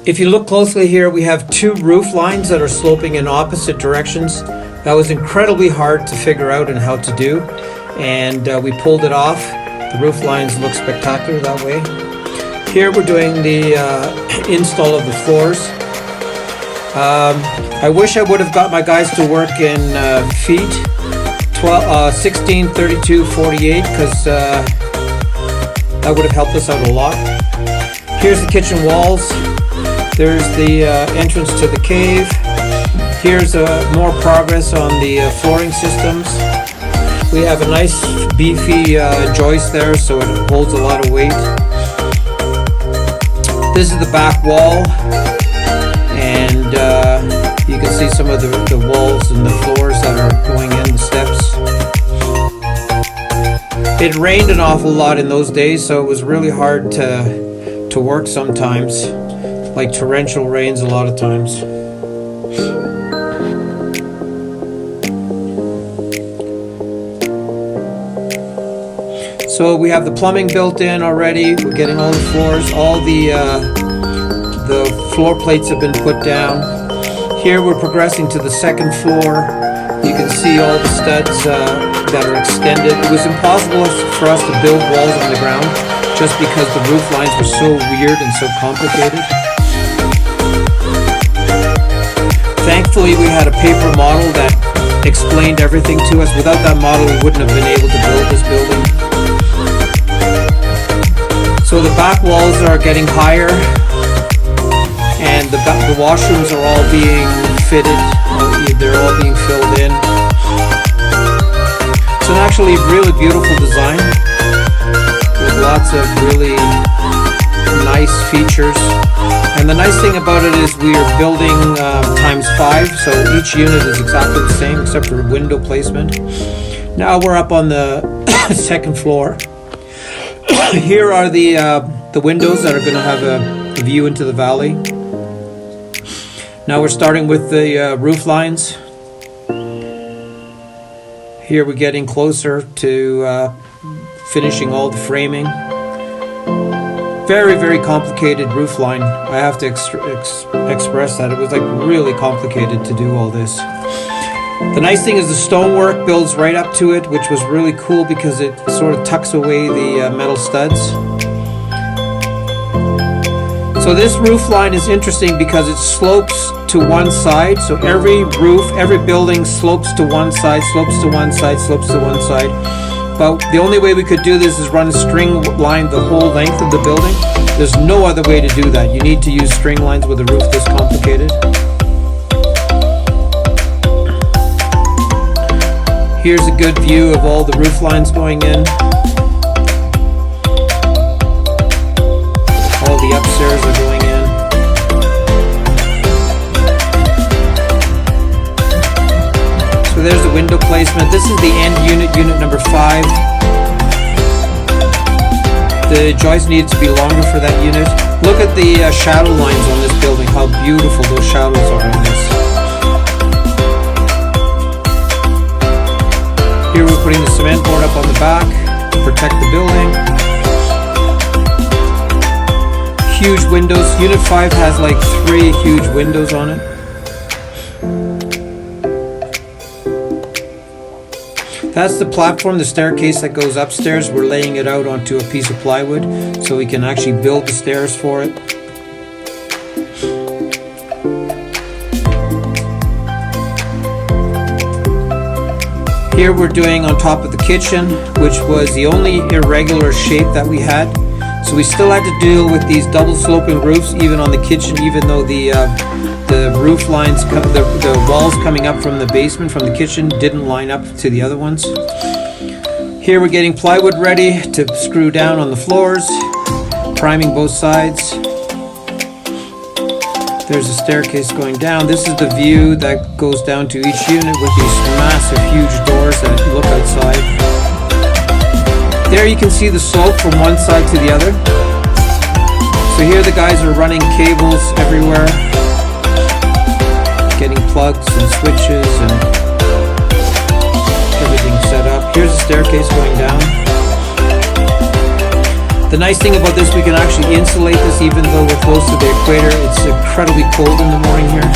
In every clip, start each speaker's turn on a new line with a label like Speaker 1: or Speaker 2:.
Speaker 1: If you look closely here, we have two roof lines that are sloping in opposite directions. That was incredibly hard to figure out and how to do, and we pulled it off. The roof lines look spectacular that way. Here we're doing the install of the floors. I wish I would have got my guys to work in feet, 16, 32, 48, because that would have helped us out a lot. Here's the kitchen walls. There's the entrance to the cave. Here's more progress on the flooring systems. We have a nice beefy joist there, so it holds a lot of weight. This is the back wall, and you can see some of the walls and the floors that are going in, the steps. It rained an awful lot in those days, so it was really hard to work sometimes, like torrential rains a lot of times. So we have the plumbing built in already. We're getting all the floors. All the floor plates have been put down. Here we're progressing to the second floor. You can see all the studs that are extended. It was impossible for us to build walls on the ground just because the roof lines were so weird and so complicated. Thankfully, we had a paper model that explained everything to us. Without that model, we wouldn't have been able to build this building. So the back walls are getting higher, and the washrooms are all being fitted. They're all being filled in. It's an actually really beautiful design with lots of really nice features. And the nice thing about it is we are building ×5, so each unit is exactly the same except for window placement. Now we're up on the second floor. Here are the windows that are going to have a view into the valley. Now we're starting with the roof lines. Here we're getting closer to finishing all the framing. Very, very complicated roof line. I have to express that. It was like really complicated to do all this. The nice thing is the stonework builds right up to it, which was really cool because it sort of tucks away the metal studs. So this roof line is interesting because it slopes to one side. So every roof, every building slopes to one side, slopes to one side, slopes to one side. But the only way we could do this is run a string line the whole length of the building. There's no other way to do that. You need to use string lines with a roof this complicated. Here's a good view of all the roof lines going in. All the upstairs are going in. So there's the window placement. This is the end unit, unit number 5. The joist needs to be longer for that unit. Look at the shadow lines on this building, how beautiful those shadows are on this. Here we're putting the cement board up on the back to protect the building. Huge windows. Unit 5 has like 3 huge windows on it. That's the platform, the staircase that goes upstairs. We're laying it out onto a piece of plywood so we can actually build the stairs for it. Here we're doing on top of the kitchen, which was the only irregular shape that we had. So we still had to deal with these double sloping roofs even on the kitchen, even though the roof lines, the walls coming up from the basement, from the kitchen, didn't line up to the other ones. Here we're getting plywood ready to screw down on the floors, priming both sides. There's a staircase going down. This is the view that goes down to each unit with these massive, huge doors that look outside. There you can see the slope from one side to the other. So here the guys are running cables everywhere, getting plugs and switches and everything set up. Here's a staircase going down. The nice thing about this, we can actually insulate this even though we're close to the equator. It's incredibly cold in the morning here.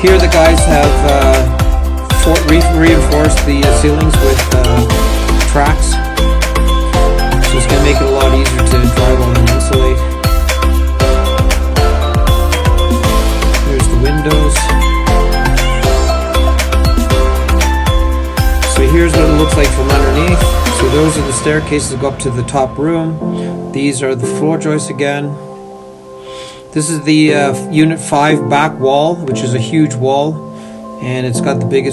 Speaker 1: Here the guys have reinforced the ceilings with tracks. So it's going to make it a lot easier to drywall and insulate. Here's the windows. So here's what it looks like from underneath. So those are the staircases that go up to the top room. These are the floor joists again. This is the Unit 5 back wall, which is a huge wall, and it's got the biggest